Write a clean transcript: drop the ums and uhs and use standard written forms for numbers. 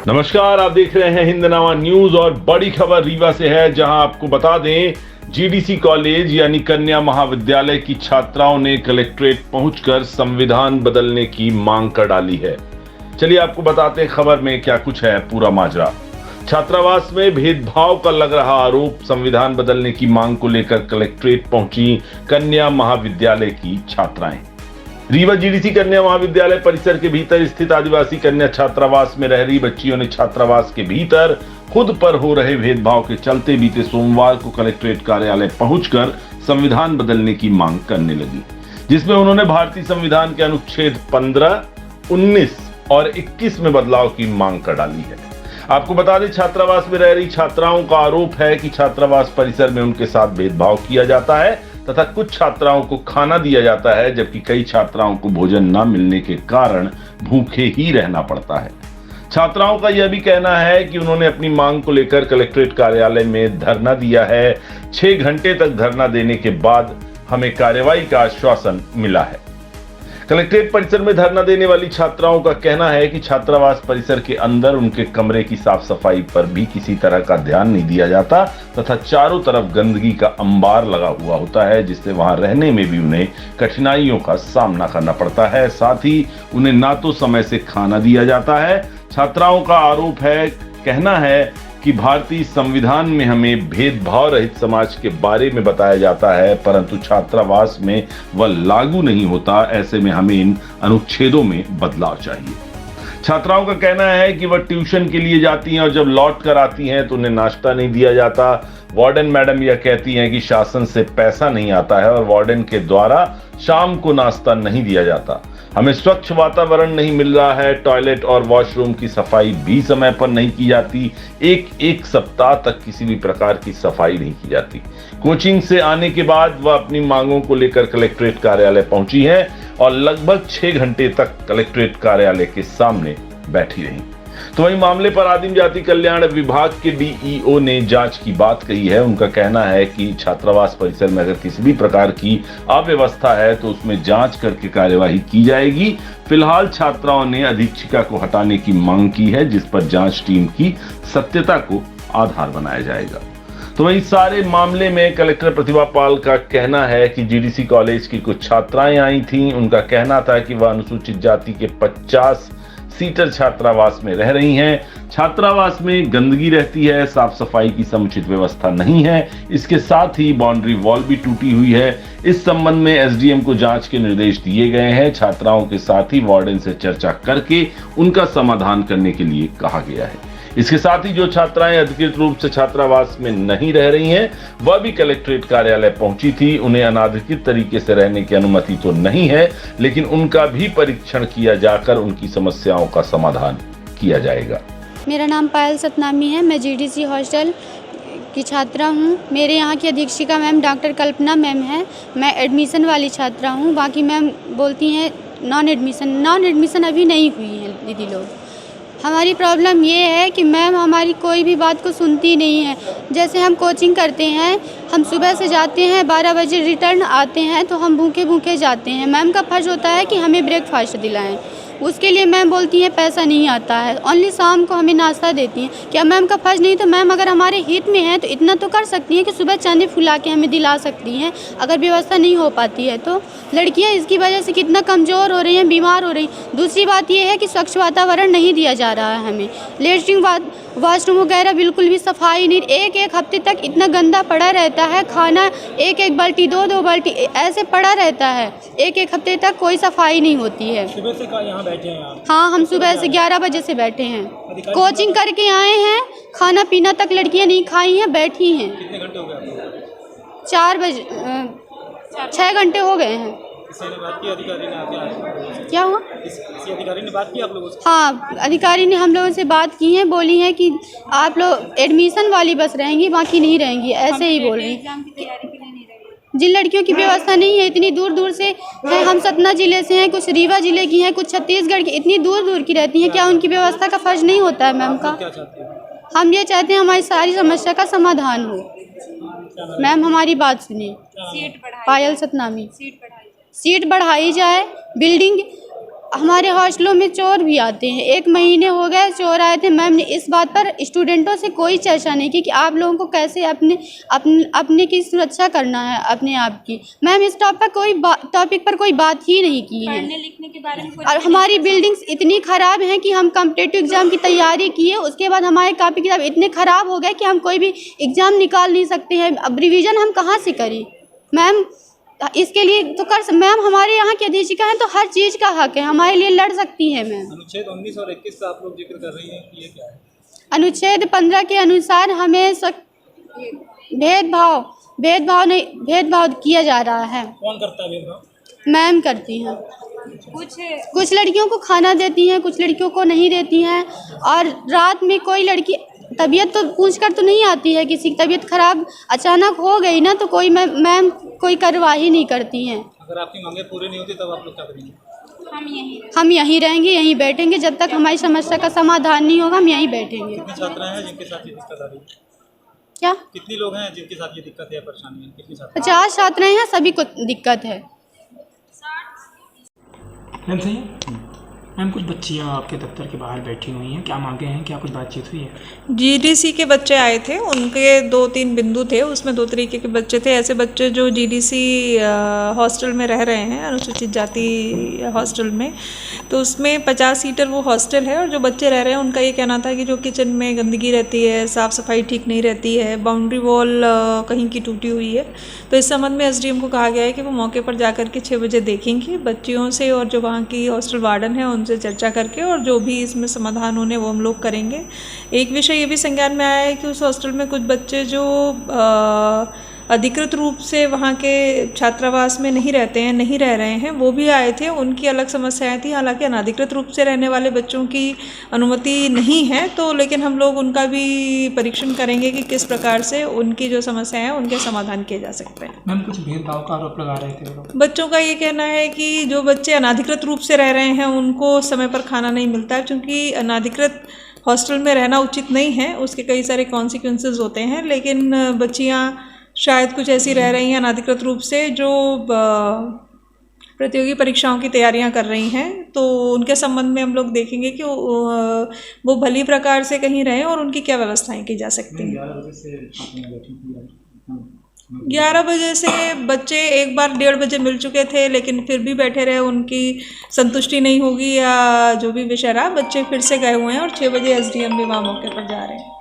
नमस्कार, आप देख रहे हैं हिंदनामा न्यूज और बड़ी खबर रीवा से है, जहां आपको बता दें जीडीसी कॉलेज यानी कन्या महाविद्यालय की छात्राओं ने कलेक्ट्रेट पहुंचकर संविधान बदलने की मांग कर डाली है। चलिए आपको बताते हैं खबर में क्या कुछ है पूरा माजरा। छात्रावास में भेदभाव का लग रहा आरोप, संविधान बदलने की मांग को लेकर कलेक्ट्रेट पहुंची कन्या महाविद्यालय की छात्राएं। रीवा जीडीसी कन्या महाविद्यालय परिसर के भीतर स्थित आदिवासी कन्या छात्रावास में रह रही बच्चियों ने छात्रावास के भीतर खुद पर हो रहे भेदभाव के चलते बीते सोमवार को कलेक्ट्रेट कार्यालय पहुंचकर संविधान बदलने की मांग करने लगी, जिसमें उन्होंने भारतीय संविधान के अनुच्छेद 15, 19 और 21 में बदलाव की मांग कर डाली है। आपको बता दें, छात्रावास में रह रही छात्राओं का आरोप है कि छात्रावास परिसर में उनके साथ भेदभाव किया जाता है तथा कुछ छात्राओं को खाना दिया जाता है, जबकि कई छात्राओं को भोजन न मिलने के कारण भूखे ही रहना पड़ता है। छात्राओं का यह भी कहना है कि उन्होंने अपनी मांग को लेकर कलेक्ट्रेट कार्यालय में धरना दिया है। 6 घंटे तक धरना देने के बाद हमें कार्रवाई का आश्वासन मिला है। कलेक्ट्रेट परिसर में धरना देने वाली छात्राओं का कहना है कि छात्रावास परिसर के अंदर उनके कमरे की साफ सफाई पर भी किसी तरह का ध्यान नहीं दिया जाता तथा चारों तरफ गंदगी का अंबार लगा हुआ होता है, जिससे वहां रहने में भी उन्हें कठिनाइयों का सामना करना पड़ता है। साथ ही उन्हें ना तो समय से खाना दिया जाता है। छात्राओं का आरोप है, कहना है कि भारतीय संविधान में हमें भेदभाव रहित समाज के बारे में बताया जाता है, परंतु छात्रावास में वह लागू नहीं होता। ऐसे में हमें इन अनुच्छेदों में बदलाव चाहिए। छात्राओं का कहना है कि वह ट्यूशन के लिए जाती हैं और जब लौट कर आती हैं तो उन्हें नाश्ता नहीं दिया जाता। वार्डन मैडम यह कहती हैं कि शासन से पैसा नहीं आता है और वार्डन के द्वारा शाम को नाश्ता नहीं दिया जाता। हमें स्वच्छ वातावरण नहीं मिल रहा है। टॉयलेट और वॉशरूम की सफाई भी समय पर नहीं की जाती। एक सप्ताह तक किसी भी प्रकार की सफाई नहीं की जाती। कोचिंग से आने के बाद वह अपनी मांगों को लेकर कलेक्ट्रेट कार्यालय पहुंची है और लगभग 6 घंटे तक कलेक्ट्रेट कार्यालय के सामने बैठी रही। तो वहीं मामले पर आदिम जाति कल्याण विभाग के डीईओ ने जांच की बात कही है। उनका कहना है कि छात्रावास परिसर में अगर किसी भी प्रकार की अव्यवस्था है तो उसमें जांच करके कार्यवाही की जाएगी। फिलहाल छात्राओं ने अधीक्षिका को हटाने की मांग की है, जिस पर जांच टीम की सत्यता को आधार बनाया जाएगा। तो वहीं सारे मामले में कलेक्टर प्रतिभा पाल का कहना है कि जीडीसी कॉलेज की कुछ छात्राएं आई थीं। उनका कहना था कि वह अनुसूचित जाति के 50 सीटर छात्रावास में रह रही हैं। छात्रावास में गंदगी रहती है, साफ सफाई की समुचित व्यवस्था नहीं है। इसके साथ ही बाउंड्री वॉल भी टूटी हुई है। इस संबंध में एसडीएम को जांच के निर्देश दिए गए हैं। छात्राओं के साथ ही वार्डन से चर्चा करके उनका समाधान करने के लिए कहा गया है। इसके साथ ही जो छात्राएं अधिकृत रूप से छात्रावास में नहीं रह रही हैं, वह भी कलेक्ट्रेट कार्यालय पहुंची थी। उन्हें अनाधिकृत तरीके से रहने की अनुमति तो नहीं है, लेकिन उनका भी परीक्षण किया जाकर उनकी समस्याओं का समाधान किया जाएगा। मेरा नाम पायल सतनामी है। मैं जीडीसी हॉस्टल की छात्रा हूँ। मेरे यहाँ की अधीक्षिका मैम डॉक्टर कल्पना मैम है। मैं एडमिशन वाली छात्रा हूँ। बाकी मैम बोलती हैं नॉन एडमिशन अभी नहीं हुई है दीदी लोग। हमारी प्रॉब्लम ये है कि मैम हमारी कोई भी बात को सुनती नहीं है। जैसे हम कोचिंग करते हैं, हम सुबह से जाते हैं, 12 बजे रिटर्न आते हैं, तो हम भूखे जाते हैं। मैम का फर्ज होता है कि हमें ब्रेकफास्ट दिलाएं। उसके लिए मैम बोलती हैं पैसा नहीं आता है, ओनली शाम को हमें नाश्ता देती हैं। क्या मैम का फर्ज नहीं? तो मैम अगर हमारे हित में है तो इतना तो कर सकती हैं कि सुबह चने फुला के हमें दिला सकती हैं। अगर व्यवस्था नहीं हो पाती है तो लड़कियां इसकी वजह से कितना कमज़ोर हो रही हैं, बीमार हो रही। दूसरी बात यह है कि स्वच्छ वातावरण नहीं दिया जा रहा है हमें। लेटरिन वॉशरूम वगैरह बिल्कुल भी सफाई नहीं। एक हफ्ते तक इतना गंदा पड़ा रहता है। खाना एक बाल्टी 2 बाल्टी ऐसे पड़ा रहता है। एक हफ्ते तक कोई सफाई नहीं होती है। सुबह से यहाँ बैठे हैं आप? हाँ, हम सुबह से 11 बजे से बैठे हैं। कोचिंग करके आए हैं। खाना पीना तक लड़कियां नहीं खाई हैं, बैठी हैं। कितने घंटे हो गए आपको? 4 बजे 6 घंटे हो गए हैं। किसी ने बात की? अधिकारी ने आके क्या हुआ? किसी अधिकारी ने बात की आप लोगों से? हाँ, अधिकारी ने हम लोगों से बात की है। बोली है कि आप लोग एडमिशन वाली बस रहेंगी, बाकी नहीं रहेंगी, ऐसे ही बोल रही। जिन लड़कियों की व्यवस्था नहीं है, इतनी दूर दूर से है। हम सतना जिले से हैं, कुछ रीवा जिले की हैं, कुछ छत्तीसगढ़ की, इतनी दूर दूर की रहती हैं। क्या उनकी व्यवस्था का फर्ज नहीं होता है मैम का? क्या चाहते हैं? हम ये चाहते हैं हमारी सारी समस्या का समाधान हो। मैम हमारी बात सुनिए। पायल सतनामी। सीट बढ़ाई जाए। बिल्डिंग हमारे हॉस्टलों में चोर भी आते हैं। 1 महीने हो गए चोर आए थे। मैम ने इस बात पर स्टूडेंटों से कोई चर्चा नहीं की कि आप लोगों को कैसे अपने की सुरक्षा करना है अपने आप की। मैम इस टॉपिक पर कोई बात ही नहीं की है। पढ़ने लिखने के बारे में और हमारी बिल्डिंग्स इतनी ख़राब हैं कि हम कॉम्पिटिटिव एग्ज़ाम की तैयारी किए, उसके बाद हमारे कापी किताब इतने ख़राब हो गए कि हम कोई भी एग्ज़ाम निकाल नहीं सकते हैं। अब रिवीजन हम कहाँ से करें मैम? इसके लिए तो मैम हमारे यहाँ की अधीक्षिका हैं तो हर चीज़ का हक है, हमारे लिए लड़ सकती हैं मैम। अनुच्छेद 19 और 21 का आप लोग जिक्र कर रही हैं कि ये क्या है? अनुच्छेद 15 के अनुसार हमें भेदभाव किया जा रहा है। कौन करता है भेदभाव? मैम करती हैं। कुछ लड़कियों को खाना देती हैं, कुछ लड़कियों को नहीं देती हैं। और रात में कोई लड़की तबीयत तो पूछकर तो नहीं आती है, किसी की तबीयत ख़राब अचानक हो गई ना तो कोई मैम कोई कार्रवाई नहीं करती हैं। अगर आपकी मांगे पूरी नहीं होती तब आप लोग क्या करेंगे? हम यहीं रहेंगे, यहीं बैठेंगे जब तक हमारी समस्या का समाधान नहीं होगा। हम यहीं बैठेंगे। कितनी छात्राएं हैं जिनके साथ ये दिक्कत आ रही है? क्या कितनी लोग हैं जिनके साथ ये दिक्कत है, परेशानी है? कितनी छात्राएं? 50 छात्राएं हैं, सभी को दिक्कत है। मैम सही है। मैम कुछ बच्चियाँ आपके दफ्तर के बाहर बैठी हुई हैं, क्या मांगे हैं, क्या कुछ बातचीत हुई है? जीडीसी के बच्चे आए थे, उनके 2-3 बिंदु थे, उसमें 2 तरीके के बच्चे थे। ऐसे बच्चे जो जीडीसी हॉस्टल में रह रहे हैं, अनुसूचित जाति हॉस्टल में, तो उसमें 50 सीटर वो हॉस्टल है। और जो बच्चे रह रहे हैं उनका ये कहना था कि जो किचन में गंदगी रहती है, साफ़ सफाई ठीक नहीं रहती है, बाउंड्री वॉल कहीं की टूटी हुई है। तो इस संबंध में एसडीएम को कहा गया है कि वो मौके पर जाकर के 6 बजे देखेंगे बच्चियों से, और जो वहाँ की हॉस्टल वार्डन है उनसे चर्चा करके, और जो भी इसमें समाधान होने वो हम लोग करेंगे। एक विषय ये भी संज्ञान में आया है कि उस हॉस्टल में कुछ बच्चे जो अधिकृत रूप से वहाँ के छात्रावास में नहीं रहते हैं, नहीं रह रहे हैं, वो भी आए थे। उनकी अलग समस्याएं थी। हालांकि अनाधिकृत रूप से रहने वाले बच्चों की अनुमति नहीं है, तो लेकिन हम लोग उनका भी परीक्षण करेंगे कि किस प्रकार से उनकी जो समस्याएं हैं उनके समाधान किए जा सकते हैं। मैम कुछ भेदभाव का आरोप लगा रहे थे वो लोग। बच्चों का ये कहना है कि जो बच्चे अनाधिकृत रूप से रह रहे हैं उनको समय पर खाना नहीं मिलता, क्योंकि अनाधिकृत हॉस्टल में रहना उचित नहीं है, उसके कई सारे कॉन्सिक्वेंसेस होते हैं। लेकिन बच्चियाँ शायद कुछ ऐसी रह रही हैं अनाधिकृत रूप से जो प्रतियोगी परीक्षाओं की तैयारियां कर रही हैं, तो उनके संबंध में हम लोग देखेंगे कि वो भली प्रकार से कहीं रहें और उनकी क्या व्यवस्थाएं की जा सकती हैं। 11 बजे से बच्चे एक बार 1:30 बजे मिल चुके थे, लेकिन फिर भी बैठे रहे, उनकी संतुष्टि नहीं होगी या जो भी विषय रहा, बच्चे फिर से गए हुए हैं और 6 बजे एसडीएम भी वहाँ मौके पर जा रहे हैं।